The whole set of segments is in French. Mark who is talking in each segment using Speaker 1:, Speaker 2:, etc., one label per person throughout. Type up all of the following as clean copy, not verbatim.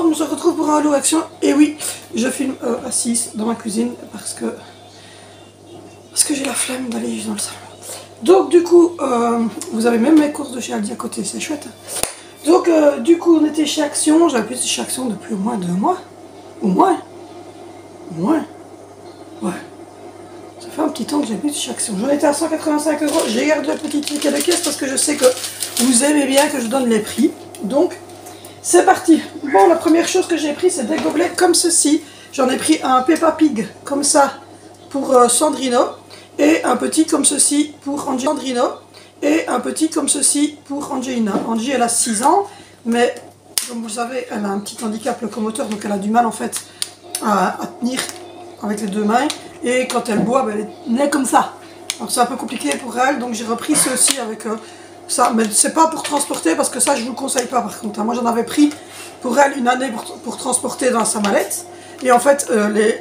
Speaker 1: on se retrouve pour un Halo Action. Et oui, je filme assise dans ma cuisine parce que j'ai la flemme d'aller dans le salon. Donc du coup, vous avez même mes courses de chez Aldi à côté, c'est chouette. Donc du coup, on était chez Action. J'avais plus chez Action depuis au moins 2 mois. Au moins. Ouais. Ça fait un petit temps que j'ai plus chez Action. J'en étais à 185 €. J'ai gardé le petit ticket de caisse parce que je sais que vous aimez bien que je donne les prix. Donc, c'est parti. Bon, la première chose que j'ai pris, c'est des gobelets comme ceci. J'en ai pris un Peppa Pig comme ça pour Sandrino. Et un petit comme ceci pour Sandrino. Et un petit comme ceci pour Angelina. Angie, elle a 6 ans. Mais, comme vous le savez, elle a un petit handicap locomoteur. Donc, elle a du mal en fait à tenir avec les 2 mains. Et quand elle boit, ben, elle est née comme ça. Alors, c'est un peu compliqué pour elle. Donc, j'ai repris ceci avec... ça, mais c'est pas pour transporter parce que ça je vous le conseille pas par contre. Moi j'en avais pris pour elle une année pour transporter dans sa mallette. Et en fait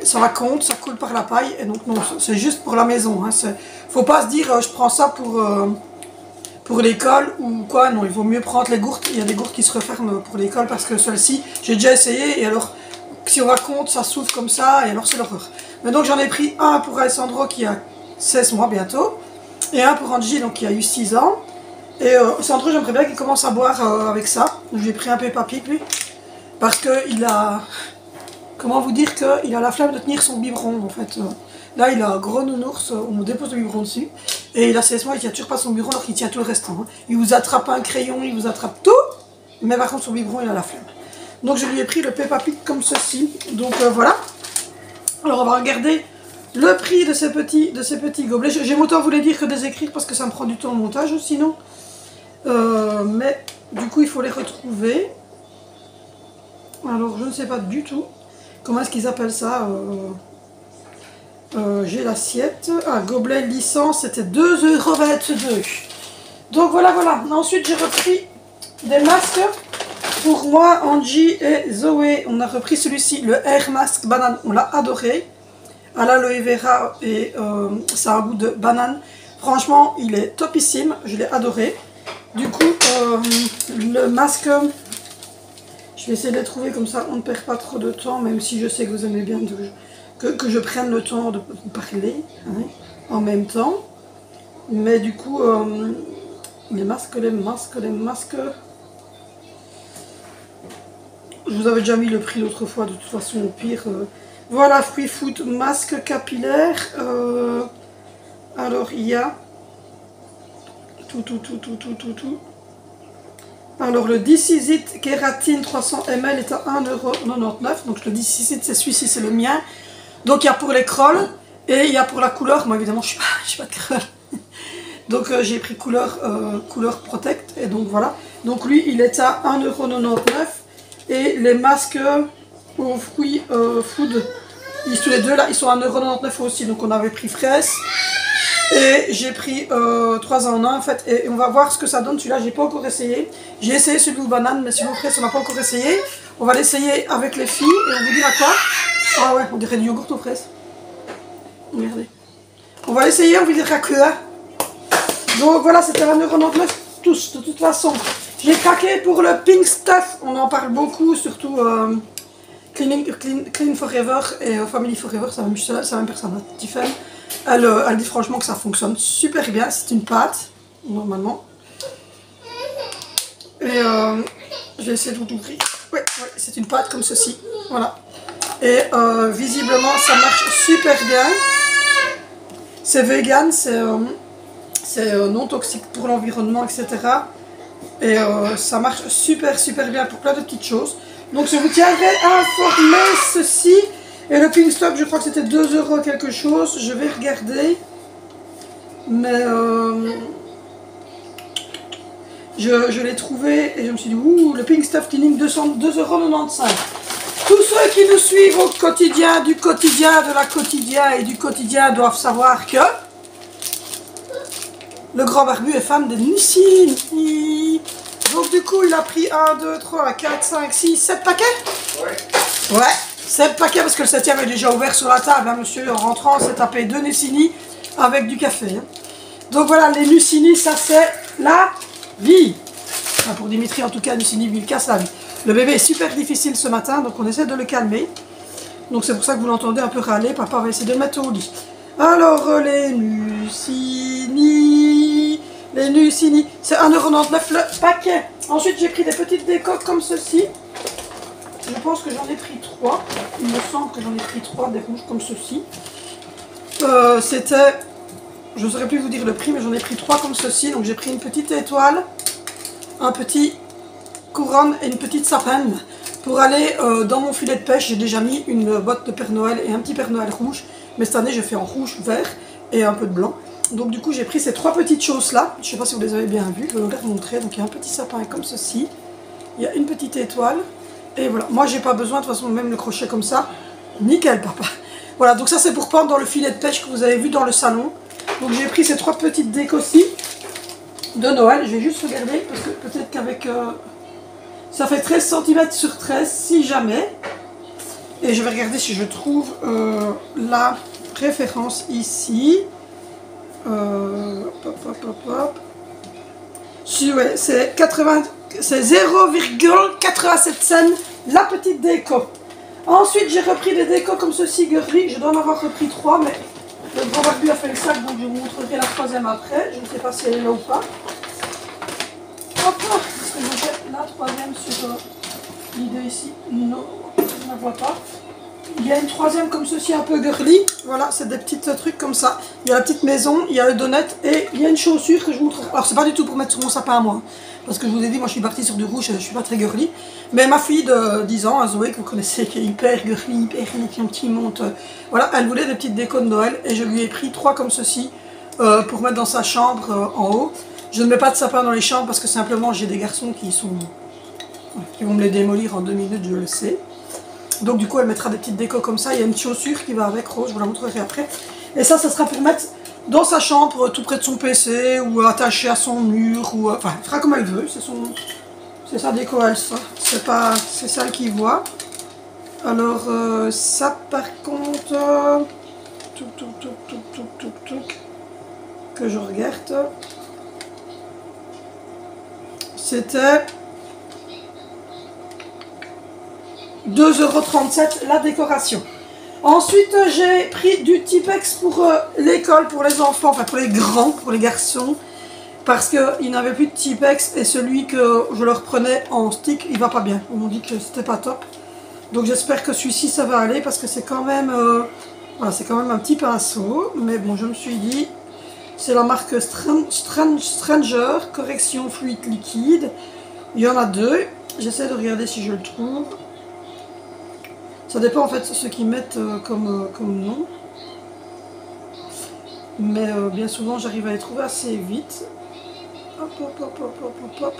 Speaker 1: ça raconte, ça coule par la paille. Et donc non, c'est juste pour la maison. Hein. Faut pas se dire je prends ça pour l'école ou quoi. Non, il vaut mieux prendre les gourdes. Il y a des gourdes qui se referment pour l'école parce que celle-ci j'ai déjà essayé. Et alors si on raconte ça s'ouvre comme ça et alors c'est l'horreur. Mais donc j'en ai pris un pour Alessandro qui a 16 mois bientôt. Et un pour Angie donc qui a eu 6 ans. Et Sandro, j'aimerais bien qu'il commence à boire avec ça. Je lui ai pris un Peppa Pig lui. Parce qu'il a... Comment vous dire qu'il a la flemme de tenir son biberon en fait. Là il a un gros nounours, on dépose le biberon dessus. Et il a 16 mois, il tient toujours pas son biberon alors qu'il tient tout le restant. Hein. Il vous attrape un crayon, il vous attrape tout. Mais par contre son biberon il a la flemme. Donc je lui ai pris le Peppa Pig comme ceci. Donc voilà. Alors on va regarder le prix de ces petits gobelets. J'aime autant vous les dire que des écrire parce que ça me prend du temps au montage sinon. Mais du coup il faut les retrouver. Alors je ne sais pas du tout comment est-ce qu'ils appellent ça. J'ai l'assiette. Ah, gobelet licence, c'était 2,22 €. Donc voilà. Ensuite j'ai repris des masques pour moi, Angie et Zoé. On a repris celui-ci, le Air Mask Banane. On l'a adoré. À l'aloe vera et ça a un goût de banane. Franchement il est topissime, je l'ai adoré. Du coup, le masque, je vais essayer de le trouver comme ça, on ne perd pas trop de temps, même si je sais que vous aimez bien que je prenne le temps de vous parler hein, en même temps. Mais du coup, les masques, je vous avais déjà mis le prix l'autre fois, de toute façon, au pire. Voilà, Free Food masque capillaire. Alors, il y a... tout. Alors le This Is It kératine 300 ml est à 1,99 €. Donc le This Is It c'est celui-ci, c'est le mien. Donc il y a pour les crolls et il y a pour la couleur. Moi évidemment je suis pas de crolls. Donc j'ai pris couleur Protect et donc voilà. Donc lui il est à 1,99 €. Et les masques aux fruits food, tous les deux là ils sont à 1,99 € aussi. Donc on avait pris fraise. Et j'ai pris 3 en 1 en fait, et on va voir ce que ça donne. Celui-là, j'ai pas encore essayé. J'ai essayé celui aux bananes, mais celui aux fraises, on n'a pas encore essayé. On va l'essayer avec les filles et on vous dira quoi. Ah ouais, on dirait du yogourt aux fraises. Regardez. On va l'essayer, on vous dira quoi. Donc voilà, c'était 1,99 € tous, de toute façon. J'ai craqué pour le Pink Stuff, on en parle beaucoup, surtout Clean Forever et Family Forever, c'est la même personne, Tiffany. Elle dit franchement que ça fonctionne super bien. C'est une pâte, normalement. Et je vais essayer de vous ouvrir. Ouais, c'est une pâte comme ceci. Voilà. Et visiblement, ça marche super bien. C'est vegan, c'est non toxique pour l'environnement, etc. Et ça marche super bien pour plein de petites choses. Donc je vous tiendrai informé ceci. Et le Pink Stuff, je crois que c'était 2 € quelque chose. Je vais regarder. Mais je l'ai trouvé et je me suis dit, ouh, le Pink Stuff Cleaning 2,95 €. Tous ceux qui nous suivent au quotidien, du quotidien, de la quotidien et du quotidien doivent savoir que le grand barbu est fan de Nucini. Donc du coup, il a pris 1, 2, 3, 4, 5, 6, 7 paquets. Ouais. 7 paquets parce que le 7e est déjà ouvert sur la table, hein, monsieur. En rentrant, on s'est tapé 2 Nucini avec du café. Hein. Donc voilà, les Nucini, ça c'est la vie. Enfin, pour Dimitri, en tout cas, Nucini lui casse la vie. Le bébé est super difficile ce matin, donc on essaie de le calmer. Donc c'est pour ça que vous l'entendez un peu râler. Papa va essayer de le mettre au lit. Alors les Nucini, c'est 1,99 € le paquet. Ensuite j'ai pris des petites décos comme ceci. Je pense que j'en ai pris 3. Il me semble que j'en ai pris 3 des rouges comme ceci. C'était, je ne saurais plus vous dire le prix, mais j'en ai pris 3 comme ceci. Donc j'ai pris une petite étoile, un petit couronne et une petite sapin. Pour aller dans mon filet de pêche, j'ai déjà mis une botte de Père Noël et un petit Père Noël rouge. Mais cette année, j'ai fait en rouge, vert et un peu de blanc. Donc du coup, j'ai pris ces 3 petites choses-là. Je ne sais pas si vous les avez bien vues, je vais vous les remontrer. Donc il y a un petit sapin comme ceci. Il y a une petite étoile. Et voilà, moi j'ai pas besoin, de toute façon même le crochet comme ça, nickel papa. Voilà, donc ça c'est pour pendre dans le filet de pêche que vous avez vu dans le salon. Donc j'ai pris ces 3 petites décos-ci de Noël, je vais juste regarder, parce que peut-être qu'avec... ça fait 13 cm sur 13, si jamais. Et je vais regarder si je trouve la référence ici. Si, ouais, c'est 0,87 cents la petite déco. Ensuite j'ai repris des décos comme ceci, girly. Je dois en avoir repris 3, mais le grand barbu a fait le sac, donc je vous montrerai la 3e après. Je ne sais pas si elle est là ou pas. Hop, est-ce que je fais la 3e sur l'idée ici? Non, je ne la vois pas. Il y a une 3e comme ceci, un peu girly. Voilà, c'est des petits trucs comme ça. Il y a la petite maison, il y a le donut et il y a une chaussure que je vous montre. Alors c'est pas du tout pour mettre sur mon sapin à moi. Parce que je vous ai dit, moi je suis partie sur du rouge, je suis pas très girly. Mais ma fille de 10 ans, Zoé, que vous connaissez, qui est hyper girly, hyper qui monte. Voilà, elle voulait des petites décos de Noël et je lui ai pris 3 comme ceci pour mettre dans sa chambre en haut. Je ne mets pas de sapin dans les chambres parce que simplement j'ai des garçons qui vont me les démolir en 2 minutes, je le sais. Donc du coup elle mettra des petites décos comme ça. Il y a une chaussure qui va avec, rose, je vous la montrerai après. Et ça sera pour mettre dans sa chambre, tout près de son PC, ou attaché à son mur, ou enfin elle fera comme elle veut, c'est sa déco elle, ça. C'est ça qu'il voit. Alors ça par contre, que je regarde, c'était 2,37 € la décoration. Ensuite, j'ai pris du Tipex pour l'école, pour les enfants, enfin pour les grands, pour les garçons, parce qu'ils n'avaient plus de Tipex et celui que je leur prenais en stick, il va pas bien. On m'a dit que c'était pas top. Donc j'espère que celui-ci ça va aller parce que c'est quand même, voilà, c'est quand même un petit pinceau. Mais bon, je me suis dit, c'est la marque Stranger, correction fluide liquide. Il y en a 2. J'essaie de regarder si je le trouve. Ça dépend en fait de ce qu'ils mettent comme nom. Mais bien souvent j'arrive à les trouver assez vite. Hop, hop, hop, hop, hop, hop, hop.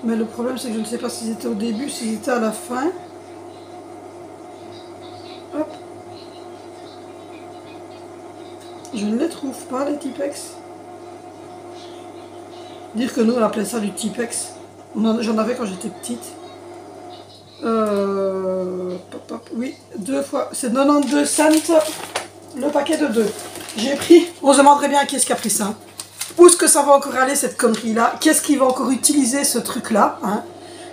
Speaker 1: Mais le problème c'est que je ne sais pas s'ils étaient au début, s'ils étaient à la fin. Hop. Je ne les trouve pas les Tipex. Dire que nous on appelait ça du Tipex. J'en avais quand j'étais petite. Oui, 2 fois, c'est 92 cents le paquet de 2. J'ai pris, on se demanderait bien qui est-ce qui a pris ça. Où est-ce que ça va encore aller cette connerie là? Qui est-ce qui va encore utiliser ce truc là, hein?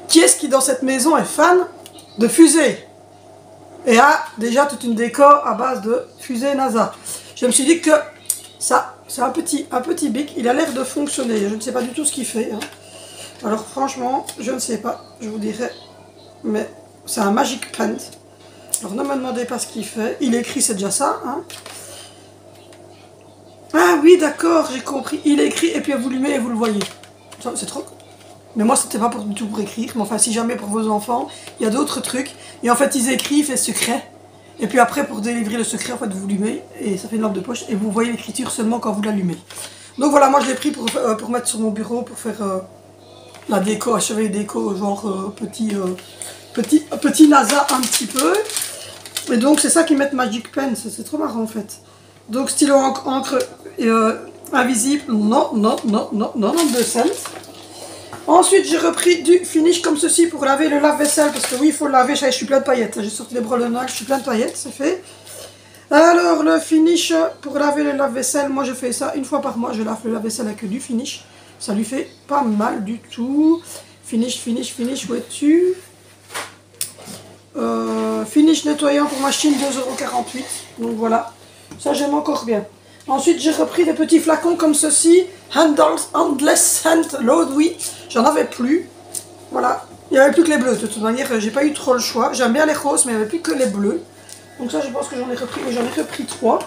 Speaker 1: Qui est-ce qui dans cette maison est fan de fusées et a déjà toute une déco à base de fusées NASA? Je me suis dit que ça, c'est un petit bic, il a l'air de fonctionner, je ne sais pas du tout ce qu'il fait, hein. Alors franchement, je ne sais pas, je vous dirai. Mais c'est un Magic Paint. Alors ne me demandez pas ce qu'il fait. Il écrit, c'est déjà ça, hein. Ah oui, d'accord, j'ai compris. Il écrit et puis vous l'allumez et vous le voyez. C'est trop. Mais moi, c'était pas du tout pour écrire. Mais enfin, si jamais pour vos enfants, il y a d'autres trucs. Et en fait, ils écrivent et secret. Et puis après, pour délivrer le secret, en fait, vous l'allumez et ça fait une lampe de poche. Et vous voyez l'écriture seulement quand vous l'allumez. Donc voilà, moi je l'ai pris pour mettre sur mon bureau, pour faire la déco, achever déco, genre petit NASA un petit peu. Et donc c'est ça qu'ils mettent Magic Pen, c'est trop marrant en fait. Donc stylo encre invisible, non, 2 cents. Ensuite j'ai repris du finish comme ceci pour laver le lave-vaisselle, parce que oui il faut le laver, je suis plein de paillettes. J'ai sorti les brosses de Noël, je suis plein de paillettes, c'est fait. Alors le finish pour laver le lave-vaisselle, moi je fais ça une fois par mois, je lave le lave-vaisselle avec du finish. Ça lui fait pas mal du tout. Finish, où es-tu? Finish nettoyant pour machine, 2,48 €. Donc voilà, ça j'aime encore bien. Ensuite j'ai repris des petits flacons comme ceci. Handless Hand Load, oui, j'en avais plus. Voilà, il n'y avait plus que les bleus. De toute manière, j'ai pas eu trop le choix. J'aime bien les roses, mais il n'y avait plus que les bleus. Donc ça je pense que j'en ai repris 3.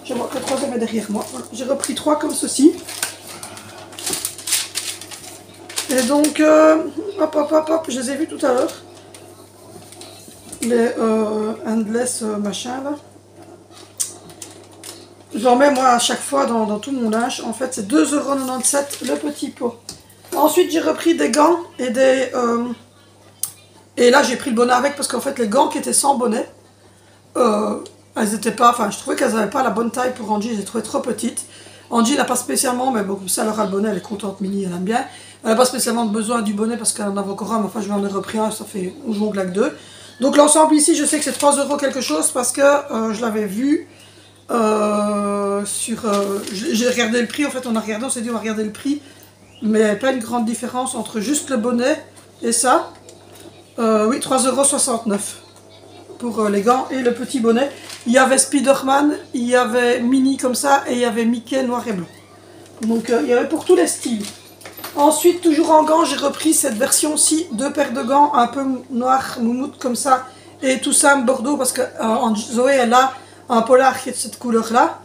Speaker 1: Je vois que le troisième est derrière moi. Voilà. J'ai repris 3 comme ceci. Et donc, hop, je les ai vus tout à l'heure. Les Handless machin là. J'en mets moi à chaque fois dans tout mon linge. En fait, c'est 2,97 € le petit pot. Ensuite, j'ai repris des gants et des... et là, j'ai pris le bonnet avec parce qu'en fait, les gants qui étaient sans bonnet, elles étaient pas... Enfin, je trouvais qu'elles n'avaient pas la bonne taille pour Angie. Je les trouvais trop petites. Angie n'a pas spécialement, mais bon, comme ça, elle aura le bonnet. Elle est contente, Mini, elle aime bien. Elle n'a pas spécialement besoin du bonnet parce qu'elle en avait encore un. Mais enfin, je vais en ai repris un. Ça fait... On joue au glac 2. Donc, l'ensemble ici, je sais que c'est 3 € quelque chose parce que je l'avais vu... j'ai regardé le prix, en fait on a regardé, on s'est dit on va regarder le prix, mais pas une grande différence entre juste le bonnet et ça. Oui, 3,69 € pour les gants et le petit bonnet. Il y avait Spider-Man, il y avait Mini comme ça et il y avait Mickey noir et blanc. Donc il y avait pour tous les styles. Ensuite, toujours en gants, j'ai repris cette version-ci, 2 paires de gants un peu noir moumoute comme ça et tout ça bordeaux parce que Zoé elle a un polar qui est de cette couleur là,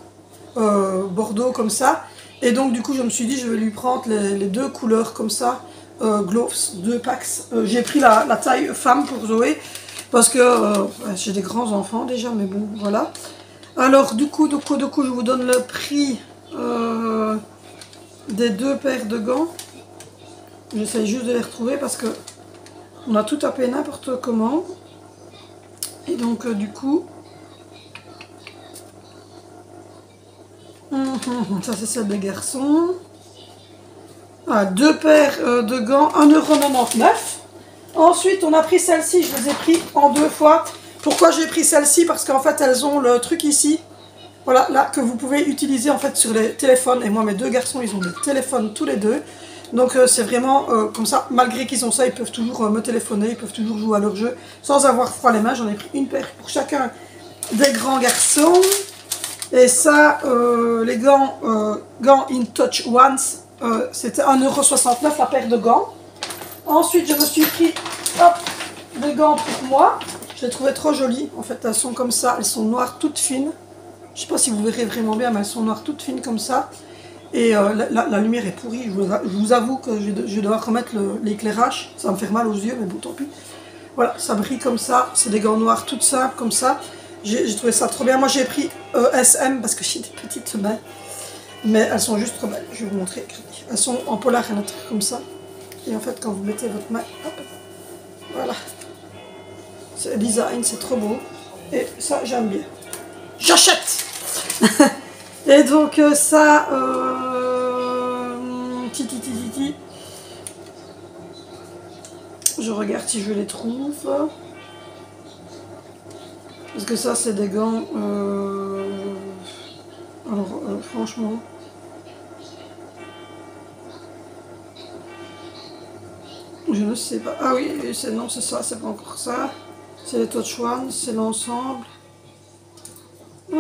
Speaker 1: bordeaux comme ça, et donc du coup je me suis dit je vais lui prendre les 2 couleurs comme ça, gloves, 2 packs. J'ai pris la taille femme pour Zoé parce que j'ai des grands enfants déjà, mais bon voilà. Alors du coup je vous donne le prix des 2 paires de gants. J'essaie juste de les retrouver parce que on a tout tapé n'importe comment, et donc du coup ça c'est celle des garçons. Ah, 2 paires de gants, 1,99 €. Ensuite on a pris celle-ci, je les ai pris en 2 fois. Pourquoi j'ai pris celle-ci? Parce qu'en fait elles ont le truc ici, voilà, là, que vous pouvez utiliser en fait sur les téléphones. Et moi mes 2 garçons ils ont des téléphones tous les 2. Donc c'est vraiment comme ça, malgré qu'ils ont ça, ils peuvent toujours me téléphoner, ils peuvent toujours jouer à leur jeu sans avoir froid les mains. J'en ai pris une paire pour chacun des grands garçons. Et ça, les gants, gants In Touch Ones, c'était 1,69 € la paire de gants. Ensuite, je me suis pris des gants pour moi. Je les trouvais trop jolies. En fait, elles sont comme ça, elles sont noires toutes fines. Je ne sais pas si vous verrez vraiment bien, mais elles sont noires toutes fines comme ça. Et la lumière est pourrie. Je vous avoue que je vais devoir remettre l'éclairage. Ça va me faire mal aux yeux, mais bon, tant pis. Voilà, ça brille comme ça. C'est des gants noirs toutes simples comme ça. J'ai trouvé ça trop bien. Moi j'ai pris SM parce que j'ai des petites mains. Mais elles sont juste trop belles. Je vais vous montrer. Elles sont en polar à l'intérieur comme ça. Et en fait quand vous mettez votre main, hop, voilà. C'est le design, c'est trop beau. Et ça j'aime bien. J'achète. Et donc ça... Je regarde si je les trouve. Parce que ça c'est des gants, alors franchement, je ne sais pas. Ah oui, non c'est ça, c'est pas encore ça. C'est les Touch One, c'est l'ensemble. Ah,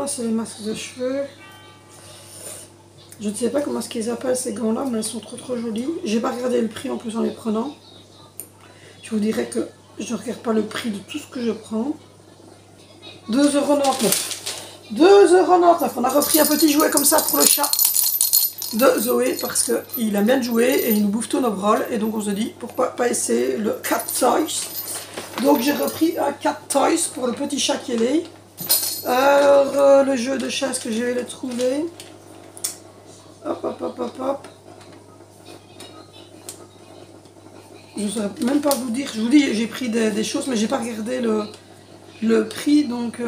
Speaker 1: là c'est les masques de cheveux. Je ne sais pas comment est-ce qu'ils appellent ces gants là, mais elles sont trop jolies. J'ai pas regardé le prix en plus en les prenant. Je vous dirais que je ne regarde pas le prix de tout ce que je prends. 2,99 €. 2,99 €. On a repris un petit jouet comme ça pour le chat de Zoé parce qu'il aime bien jouer et il nous bouffe tous nos brols. Et donc on se dit pourquoi pas essayer le Cat Toys. Donc j'ai repris un Cat Toys pour le petit chat qui est là. Alors le jeu de chat, est-ce que je vais le trouver? Hop. Je ne saurais même pas vous dire. Je vous dis, j'ai pris des choses, mais j'ai pas regardé le prix, donc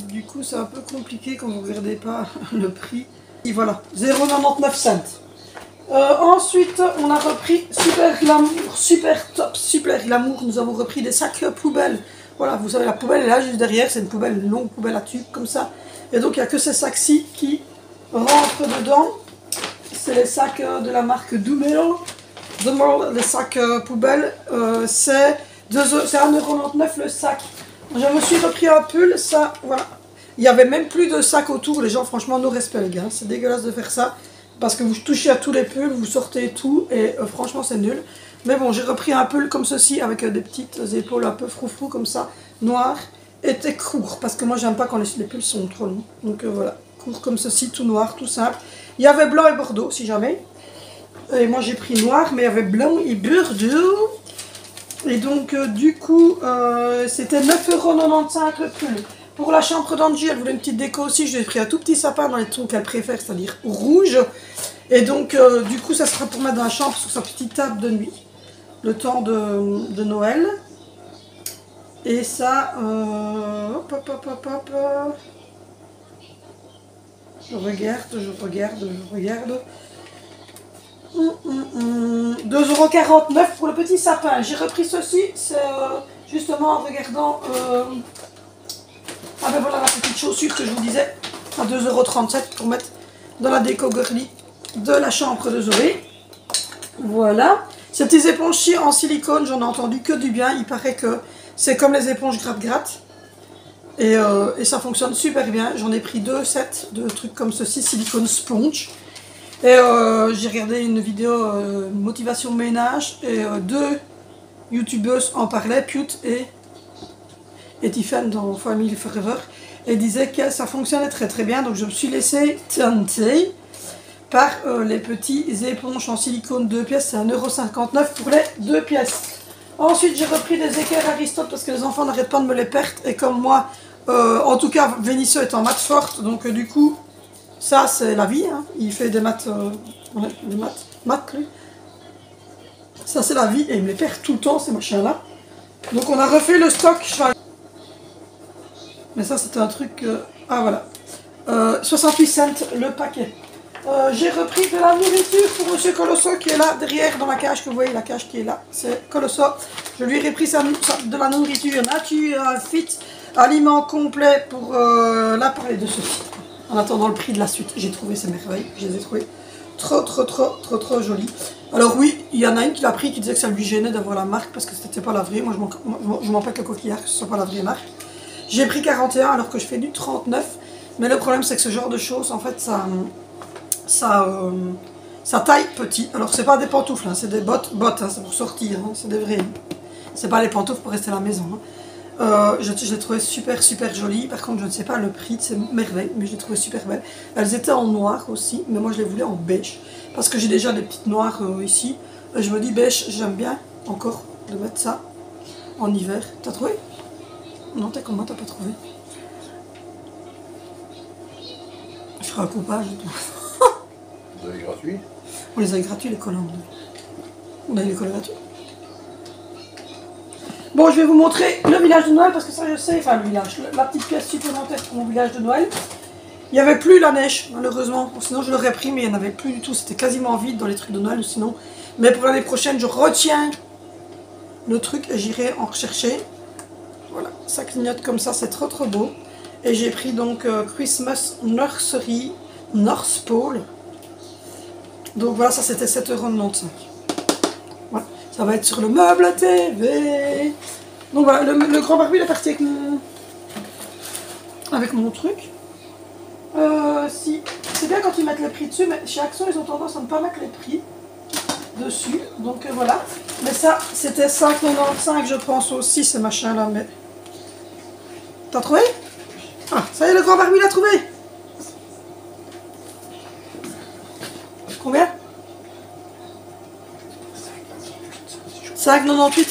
Speaker 1: du coup c'est un peu compliqué quand vous ne regardez pas le prix. Et voilà, 0,99 €. Ensuite, on a repris Super Glamour, Super Top, Super Glamour. Nous avons repris des sacs poubelles. Voilà, vous savez, la poubelle est là juste derrière, c'est une poubelle, une longue poubelle à tube comme ça. Et donc il n'y a que ces sacs-ci qui rentrent dedans. C'est les sacs de la marque Dumelo. The Mall, les sacs poubelles, c'est 1,99 € le sac. Je me suis repris un pull, ça, voilà. Il n'y avait même plus de sacs autour, les gens, franchement, nos respects, les gars. C'est dégueulasse de faire ça, parce que vous touchez à tous les pulls, vous sortez tout, et franchement, c'est nul. Mais bon, j'ai repris un pull comme ceci, avec des petites épaules un peu froufrou, comme ça, noir, et très court, parce que moi, j'aime pas quand les pulls sont trop longs. Donc voilà, court comme ceci, tout noir, tout simple. Il y avait blanc et bordeaux, si jamais. Et moi, j'ai pris noir, mais il y avait blanc et bordeaux. Et donc, du coup, c'était 9,95 € le pull. Pour la chambre d'Angie, elle voulait une petite déco aussi. Je lui ai pris un tout petit sapin dans les tons qu'elle préfère, c'est-à-dire rouge. Et donc, du coup, ça sera pour mettre dans la chambre sur sa petite table de nuit. Le temps de Noël. Et ça, hop, hop, hop, hop, hop. Je regarde. 2,49 € pour le petit sapin. J'ai repris ceci, c'est justement en regardant... Ah ben voilà la petite chaussure que je vous disais, à 2,37 € pour mettre dans la déco girly de la chambre de Zoé. Voilà. Ces petites éponges-ci en silicone, j'en ai entendu que du bien. Il paraît que c'est comme les éponges gratte-gratte. Et ça fonctionne super bien. J'en ai pris 2 sets de trucs comme ceci, silicone sponge. Et j'ai regardé une vidéo motivation ménage et 2 youtubeuses en parlaient, Pute et Tiffany dans Family Forever, et disaient que ça fonctionnait très très bien. Donc je me suis laissé tenter par les petits éponges en silicone 2 pièces, c'est 1,59 € pour les 2 pièces. Ensuite j'ai repris des équerres Aristote parce que les enfants n'arrêtent pas de me les perdre, et comme moi, en tout cas Vénisseux est en maths forte, donc du coup ça c'est la vie, hein. Il fait des maths, maths lui. Ça c'est la vie, et il me les perd tout le temps ces machins là. Donc on a refait le stock. Mais ça c'était un truc, ah voilà, 68 cents le paquet. J'ai repris de la nourriture pour Monsieur Colosso qui est là derrière dans la cage, que vous voyez la cage qui est là, c'est Colosso. Je lui ai repris de la nourriture nature, fit, aliment complet pour l'appareil de ceci. En attendant le prix de la suite, j'ai trouvé ces merveilles, je les ai trouvées trop jolies. Alors oui, il y en a une qui l'a pris qui disait que ça lui gênait d'avoir la marque parce que c'était pas la vraie. Moi je m'en pète le coquillard que ce soit pas la vraie marque. J'ai pris 41 alors que je fais du 39. Mais le problème c'est que ce genre de choses en fait ça taille petit. Alors c'est pas des pantoufles, hein, c'est des bottes hein, c'est pour sortir, hein, c'est des vrais. C'est pas les pantoufles pour rester à la maison. Hein. Je les trouvais super jolies. Par contre je ne sais pas le prix de ces merveilles, mais je les trouvais super belles. Elles étaient en noir aussi, mais moi je les voulais en beige. Parce que j'ai déjà des petites noires ici. Et je me dis beige, j'aime bien encore de mettre ça en hiver. T'as trouvé? Non, t'es comment? T'as pas trouvé? Je ferai un coupage et tout.
Speaker 2: Vous avez gratuit?
Speaker 1: On les a gratuits les collants. On a eu les collants gratuits. Bon, je vais vous montrer le village de Noël parce que ça je sais, enfin le village, la petite pièce supplémentaire pour mon village de Noël. Il n'y avait plus la neige malheureusement, sinon je l'aurais pris mais il n'y en avait plus du tout, c'était quasiment vide dans les trucs de Noël ou sinon. Mais pour l'année prochaine je retiens le truc et j'irai en rechercher. Voilà, ça clignote comme ça, c'est trop beau. Et j'ai pris donc Christmas Nursery North Pole. Donc voilà, ça c'était 7,95 €. Voilà, ça va être sur le meuble TV. Donc voilà, le grand Barbie il est parti avec mon truc. Si, c'est bien quand ils mettent les prix dessus, mais chez Action ils ont tendance à ne pas mettre les prix dessus. Donc voilà. Mais ça, c'était 5,95 € je pense aussi, ces machins là. Mais t'as trouvé? Ah, ça y est, le grand Barbie l'a trouvé. Combien? 5,98 €.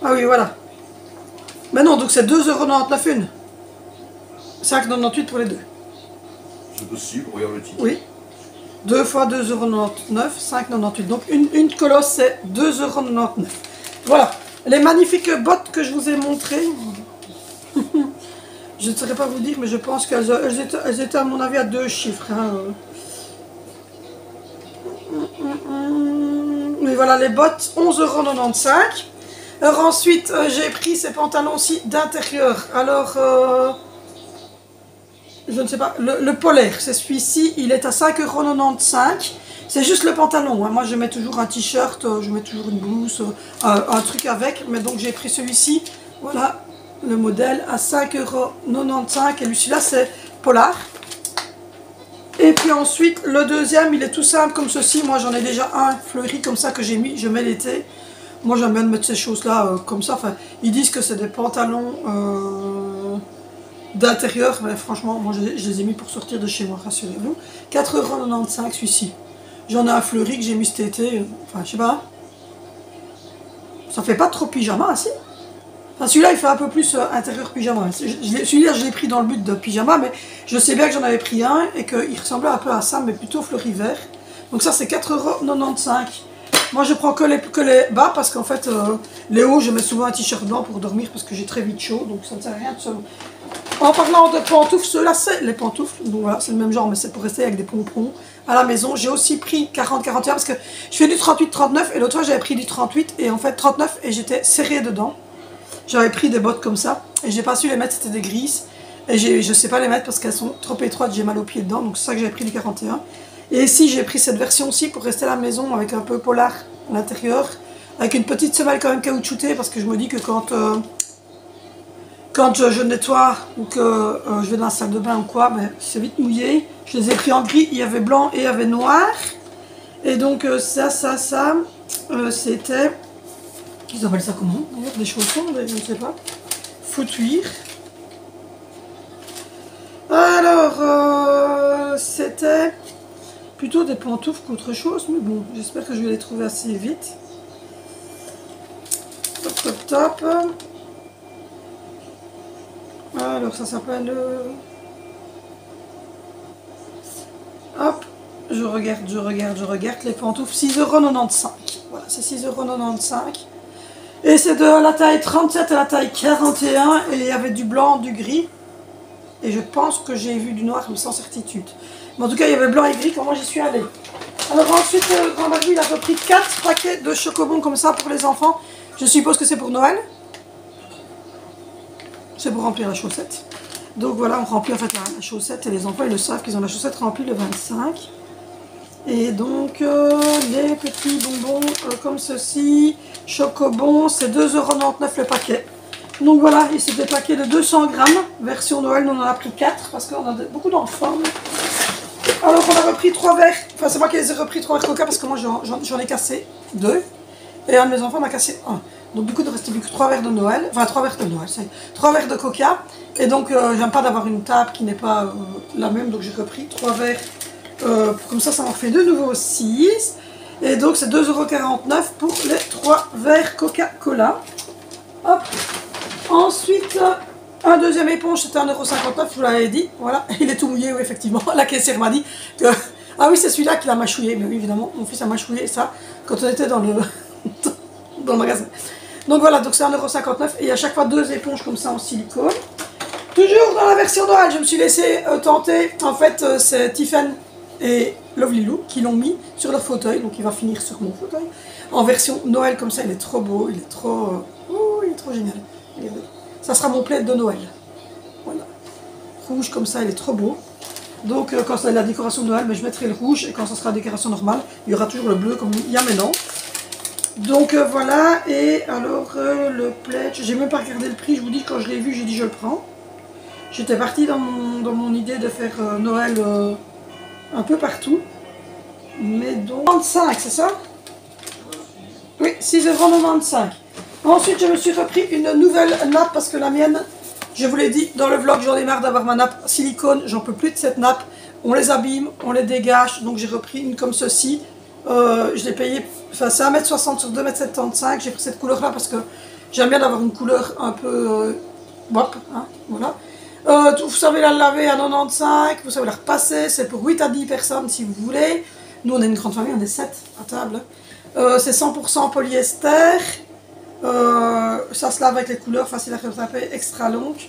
Speaker 1: Ah oui, voilà. Mais non, donc c'est 2,99 € une. 5,98 € pour les deux.
Speaker 2: C'est possible, regarde le titre.
Speaker 1: Oui. 2 fois 2,99 €, 5,98 €. Donc une colosse, c'est 2,99 €. Voilà. Les magnifiques bottes que je vous ai montrées. Je ne saurais pas vous dire, mais je pense qu'elles étaient à mon avis à 2 chiffres. Hein. Mais voilà, les bottes, 11,95 €. Alors ensuite, j'ai pris ces pantalons-ci d'intérieur. Alors, je ne sais pas, le polaire, c'est celui-ci, il est à 5,95 €. C'est juste le pantalon, hein. Moi je mets toujours un t-shirt, je mets toujours une blouse, un truc avec. Mais donc j'ai pris celui-ci, voilà, le modèle à 5,95 € et celui-là c'est Polar. Et puis ensuite le deuxième il est tout simple comme ceci. Moi j'en ai déjà un fleuri comme ça que j'ai mis, je mets l'été. Moi j'aime bien mettre ces choses là comme ça. Enfin, ils disent que c'est des pantalons d'intérieur, mais franchement moi je les ai mis pour sortir de chez moi, rassurez-vous. 4,95 € celui-ci. J'en ai un fleuri que j'ai mis cet été, enfin je sais pas. Ça fait pas trop pyjama, si. Enfin celui-là il fait un peu plus intérieur pyjama. Celui-là je l'ai pris dans le but de pyjama, mais je sais bien que j'en avais pris un et qu'il ressemblait un peu à ça, mais plutôt fleuri vert. Donc ça c'est 4,95 €. Moi je prends que les bas parce qu'en fait les hauts je mets souvent un t-shirt blanc pour dormir parce que j'ai très vite chaud, donc ça ne sert à rien de se... En parlant de pantoufles, ceux-là c'est les pantoufles, donc voilà c'est le même genre mais c'est pour rester avec des pompons à la maison. J'ai aussi pris 40-41 parce que je fais du 38-39 et l'autre fois j'avais pris du 38 et en fait 39 et j'étais serrée dedans. J'avais pris des bottes comme ça et j'ai pas su les mettre, c'était des grises et je sais pas les mettre parce qu'elles sont trop étroites, j'ai mal aux pieds dedans, donc c'est ça que j'avais pris du 41. Et ici j'ai pris cette version aussi pour rester à la maison avec un peu polar à l'intérieur, avec une petite semelle quand même caoutchoutée parce que je me dis que quand je nettoie ou que je vais dans la salle de bain ou quoi, ben, c'est vite mouillé. Je les ai pris en gris, il y avait blanc et il y avait noir. Et donc c'était, ils appellent ça comment d'ailleurs, des chaussons, je ne sais pas, footwear. Alors c'était plutôt des pantoufles qu'autre chose, mais bon, j'espère que je vais les trouver assez vite. Top, top, top. Alors ça s'appelle... Hop, je regarde les pantoufles, 6,95 €. Voilà, c'est 6,95 €. Et c'est de la taille 37 à la taille 41, et il y avait du blanc, du gris. Et je pense que j'ai vu du noir, mais sans certitude. Mais en tout cas, il y avait blanc et gris, comment j'y suis allée. Alors ensuite, Grand Barbu, il a repris 4 paquets de chocobons comme ça pour les enfants. Je suppose que c'est pour Noël. C'est pour remplir la chaussette. Donc voilà, on remplit en fait la chaussette et les enfants ils le savent qu'ils ont la chaussette remplie le 25. Et donc les petits bonbons comme ceci, chocobons, c'est 2,99 € le paquet. Donc voilà, et c'est des paquets de 200 grammes, version Noël, nous on en a pris 4 parce qu'on a beaucoup d'enfants. Alors on a repris 3 verres, enfin c'est moi qui les ai repris 3 verres Coca parce que moi j'en ai cassé 2. Et un de mes enfants m'a cassé 1. Donc du coup il ne restait plus que 3 verres de Noël, enfin 3 verres de Noël, 3 verres de Coca. Et donc j'aime pas d'avoir une table qui n'est pas la même, donc j'ai repris 3 verres, comme ça m'en fait de nouveau 6. Et donc c'est 2,49 € pour les 3 verres Coca-Cola. Hop. Ensuite, un deuxième éponge, c'était 1,59 €, je vous l'avais dit, voilà, il est tout mouillé, oui effectivement, la caissière m'a dit que... Ah oui c'est celui-là qui l'a mâchouillé, mais oui évidemment, mon fils a mâchouillé ça quand on était dans le magasin. Donc voilà, donc c'est 1,59 € et à chaque fois 2 éponges comme ça en silicone. Toujours dans la version Noël, je me suis laissé tenter, en fait c'est Tiffen et Lovely Lou qui l'ont mis sur leur fauteuil, donc il va finir sur mon fauteuil. En version Noël comme ça, il est trop beau, il est trop génial. Ça sera mon plaid de Noël. Voilà. Rouge comme ça, il est trop beau. Donc quand c'est la décoration de Noël, mais je mettrai le rouge et quand ça sera la décoration normale, il y aura toujours le bleu comme il y a maintenant. Donc voilà, et alors le plaid, j'ai même pas regardé le prix, je vous dis quand je l'ai vu, j'ai dit je le prends. J'étais partie dans mon idée de faire Noël un peu partout. Mais donc 35, c'est ça? Oui, 6,95 €. Ensuite, je me suis repris une nouvelle nappe parce que la mienne, je vous l'ai dit dans le vlog, j'en ai marre d'avoir ma nappe silicone, j'en peux plus de cette nappe. On les abîme, on les dégage, donc j'ai repris une comme ceci. Je l'ai payé, enfin c'est 1,60 m sur 2,75 m. J'ai pris cette couleur là parce que j'aime bien d'avoir une couleur un peu wop, hein, voilà. Vous savez la laver à 95, vous savez la repasser, c'est pour 8 à 10 personnes si vous voulez. Nous on est une grande famille, on est 7 à table. C'est 100% polyester, ça se lave avec les couleurs, facile à retaper, extra longue.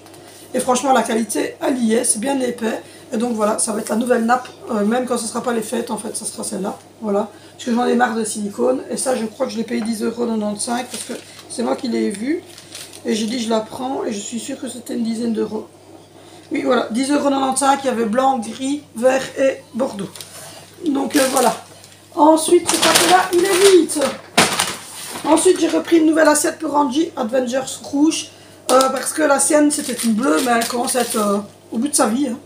Speaker 1: Et franchement la qualité elle y est, c'est bien épais. Et donc voilà, ça va être la nouvelle nappe, même quand ce ne sera pas les fêtes en fait, ça sera celle-là. Voilà, parce que j'en ai marre de silicone. Et ça je crois que je l'ai payé 10,95 € parce que c'est moi qui l'ai vu. Et j'ai dit je la prends et je suis sûre que c'était une dizaine d'euros. Oui voilà, 10,95 €, il y avait blanc, gris, vert et bordeaux. Donc voilà. Ensuite, ce paquet-là, il est vide. Ensuite, j'ai repris une nouvelle assiette pour Angie, Avengers rouge. Parce que la sienne, c'était une bleue, mais elle commence à être au bout de sa vie. Hein.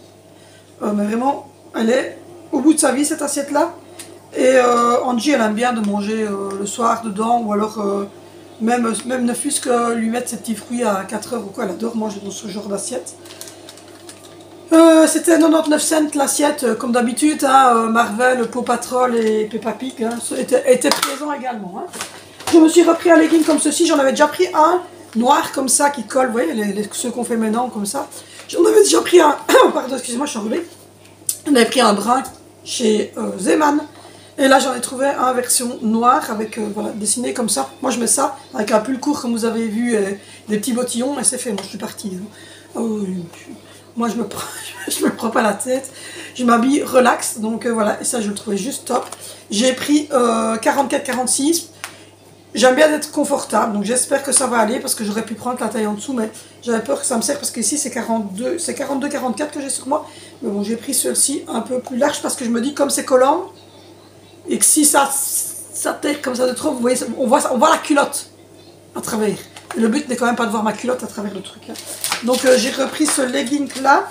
Speaker 1: Mais vraiment, elle est au bout de sa vie, cette assiette-là. Et Angie, elle aime bien de manger le soir dedans, ou alors même ne fût-ce que lui mettre ses petits fruits à 4 heures ou quoi. Elle adore manger dans ce genre d'assiette. C'était 99 cents l'assiette, comme d'habitude. Hein, Marvel, Paw Patrol et Peppa Pig hein, étaient présents également. Hein. Je me suis repris un legging comme ceci. J'en avais déjà pris un noir comme ça qui colle. Vous voyez, ceux qu'on fait maintenant comme ça. J'en avais déjà pris un. Pardon, excusez-moi, je suis enrhumée. J'en avais pris un brun chez Zeman. Et là, j'en ai trouvé un version noire avec voilà, dessiné comme ça. Moi, je mets ça avec un pull court comme vous avez vu, des petits bottillons et c'est fait. Moi, je suis partie. Hein. Moi, je me prends pas la tête. Je m'habille relax. Donc voilà, et ça, je le trouvais juste top. J'ai pris 44-46. J'aime bien être confortable, donc j'espère que ça va aller parce que j'aurais pu prendre la taille en dessous, mais j'avais peur que ça me serve parce qu'ici c'est 42-44 que j'ai sur moi. Mais bon, j'ai pris celle-ci un peu plus large parce que je me dis comme c'est collant et que si ça terre comme ça de trop, vous voyez, on voit la culotte à travers. Et le but n'est quand même pas de voir ma culotte à travers le truc. Hein. Donc j'ai repris ce legging là.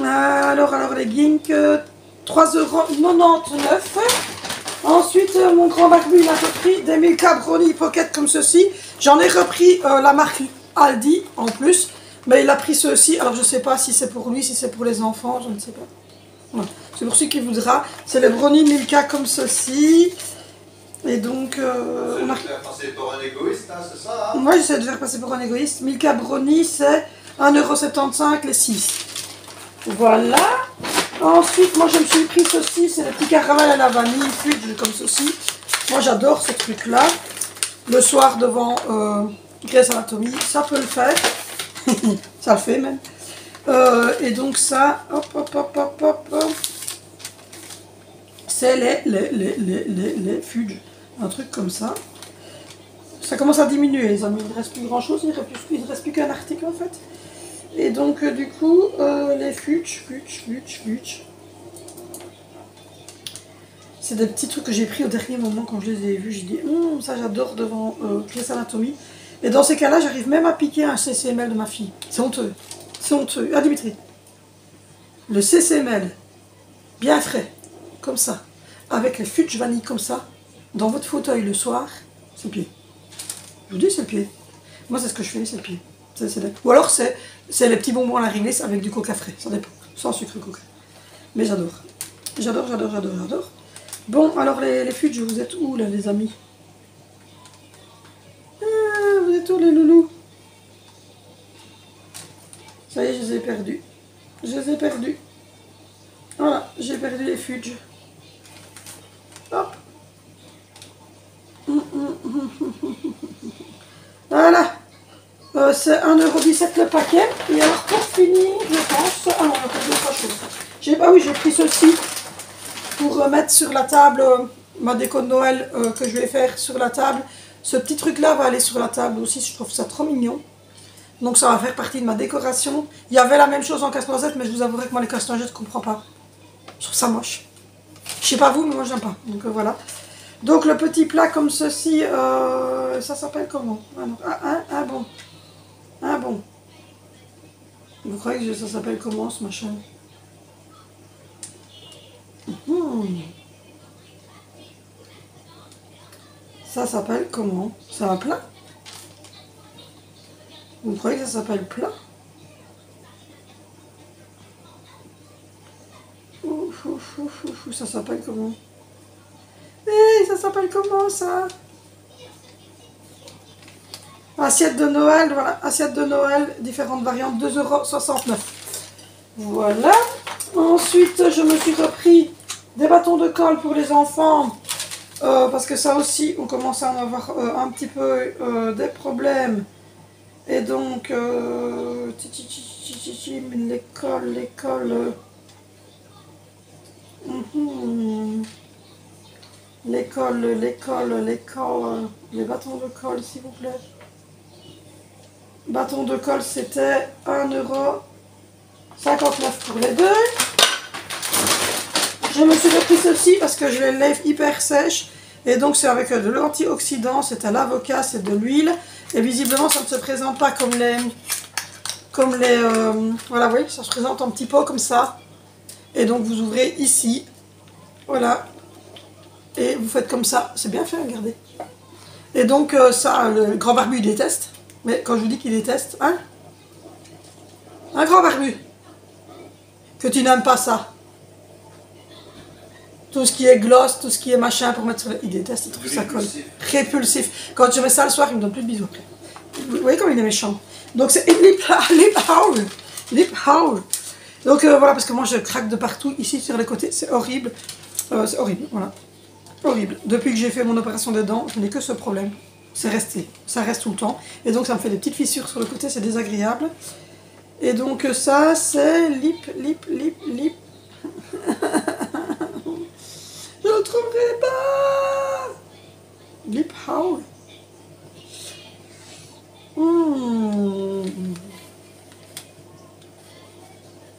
Speaker 1: Alors legging 3,99 €. Ensuite, mon grand barbu, il a repris des Milka Brownie Pocket comme ceci. J'en ai repris la marque Aldi en plus. Mais il a pris ceux-ci. Alors, je ne sais pas si c'est pour lui, si c'est pour les enfants. Je ne sais pas. Voilà. C'est pour celui qui voudra. C'est les Brownie Milka comme ceci. Et donc,
Speaker 2: on a... faire passer pour un égoïste, hein, c'est ça hein.
Speaker 1: Moi, j'essaie de faire passer pour un égoïste. Milka Brownie, c'est 1,75 € les 6. Voilà. Ensuite, moi je me suis pris ceci, c'est le petit caramel à la vanille, fudge comme ceci. Moi j'adore ce truc là. Le soir devant Grey's Anatomy, ça peut le faire. Ça le fait même. Et donc ça, hop. C'est les fudge. Un truc comme ça. Ça commence à diminuer les amis, il ne reste plus grand chose, il ne reste plus qu'un article en fait. Et donc du coup, les fudge. C'est des petits trucs que j'ai pris au dernier moment quand je les ai vus. J'ai dit, ça j'adore devant Grey's Anatomy. Et dans ces cas-là, j'arrive même à piquer un CCML de ma fille. C'est honteux. C'est honteux. Ah Dimitri. Le CCML, bien frais, comme ça, avec les fudge vanille comme ça, dans votre fauteuil le soir, c'est le pied. Je vous dis, c'est le pied. Moi, c'est ce que je fais, c'est le pied. Ou alors, c'est les petits bonbons à la réglisse avec du coca frais. Ça dépend. Sans sucre coca. Mais j'adore. J'adore. Bon, alors les fudge, vous êtes où, là, les amis? Vous êtes où, les loulous? Ça y est, je les ai perdus. Voilà, j'ai perdu les fudge. Hop. Voilà. C'est 1,17 € le paquet. Et alors pour finir, je pense... Ah non, il y a d'autres choses. Ah oui, j'ai pris ceci pour mettre sur la table ma déco de Noël que je vais faire sur la table. Ce petit truc là va aller sur la table aussi, je trouve ça trop mignon. Donc ça va faire partie de ma décoration. Il y avait la même chose en casse-noisette, mais je vous avouerai que moi les casse-noisettes, je ne comprends pas. Je trouve ça moche. Je sais pas vous, mais moi j'aime pas. Donc voilà. Donc le petit plat comme ceci, ça s'appelle comment? Un bon. Vous croyez que ça s'appelle comment ce machin? Ça s'appelle comment? C'est un plat? Vous croyez que ça s'appelle plat? Ça s'appelle comment? Ça s'appelle comment ça? Assiette de Noël, voilà, assiette de Noël, différentes variantes, 2,69 €. Voilà. Ensuite, je me suis repris des bâtons de colle pour les enfants, parce que ça aussi, on commence à en avoir un petit peu des problèmes. Et donc, l'école, les bâtons de colle, s'il vous plaît. Bâton de colle, c'était 1,59 € pour les deux. Je me suis repris ceci parce que j'ai les lèvres hyper sèches. Et donc c'est avec de l'antioxydant, c'est à l'avocat, c'est de l'huile. Et visiblement ça ne se présente pas comme les... voilà, vous voyez, ça se présente en petits pots comme ça. Et donc vous ouvrez ici. Voilà. Et vous faites comme ça. C'est bien fait, regardez. Et donc ça, le grand barbu il déteste. Mais quand je vous dis qu'il déteste, hein? Un grand barbu. Que tu n'aimes pas ça. Tout ce qui est gloss, tout ce qui est machin pour mettre sur le... Il déteste, il trouve ça colle. Répulsif. Quand je mets ça le soir, il me donne plus de bisous après. Vous voyez comme il est méchant. Donc c'est lip howl. Lip howl. Donc voilà, parce que moi je craque de partout, ici sur les côtés, c'est horrible. C'est horrible, voilà. Horrible. Depuis que j'ai fait mon opération des dents, je n'ai que ce problème. C'est resté. Ça reste tout le temps. Et donc ça me fait des petites fissures sur le côté, c'est désagréable. Et donc ça, c'est lip. Je ne le trouverai pas. Lip howl. Oh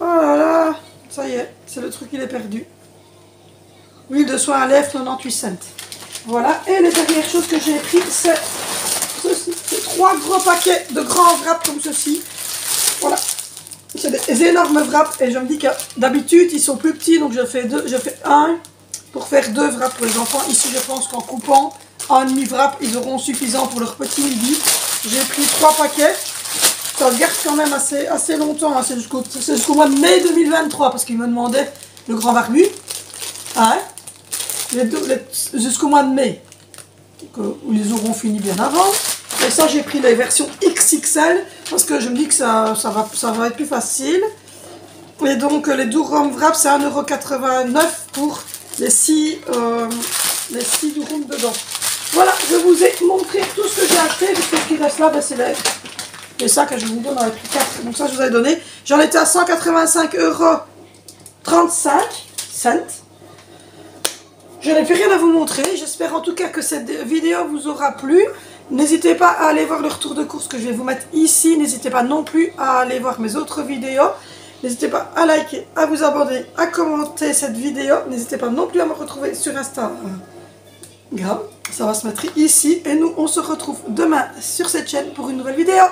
Speaker 1: là là, ça y est, c'est le truc, il est perdu. Huile de soin à lèvres, 98 cents. Voilà, et les dernières choses que j'ai pris, c'est ceci. C'est 3 gros paquets de grands wraps comme ceci. Voilà, c'est des énormes wraps et je me dis que d'habitude ils sont plus petits, donc je fais un pour faire 2 wraps pour les enfants. Ici, je pense qu'en coupant un demi-wrap, ils auront suffisant pour leur petit midi. J'ai pris 3 paquets. Ça garde quand même assez longtemps. Hein. C'est jusqu'au mois de mai 2023 parce qu'ils me demandaient le grand barbu. Hein, jusqu'au mois de mai. Où ils auront fini bien avant. Et ça, j'ai pris les versions XXL parce que je me dis que ça va être plus facile. Et donc, les durum wraps, c'est 1,89 € pour les 6 durum dedans. Voilà, je vous ai montré tout ce que j'ai acheté. Ce qui reste là, ben, c'est les sacs que je vous donne avec les 4. Donc ça, je vous ai donné. J'en étais à 185,35 €. Je n'ai plus rien à vous montrer. J'espère en tout cas que cette vidéo vous aura plu. N'hésitez pas à aller voir le retour de course que je vais vous mettre ici. N'hésitez pas non plus à aller voir mes autres vidéos. N'hésitez pas à liker, à vous abonner, à commenter cette vidéo. N'hésitez pas non plus à me retrouver sur Instagram. Ça va se mettre ici. Et nous, on se retrouve demain sur cette chaîne pour une nouvelle vidéo.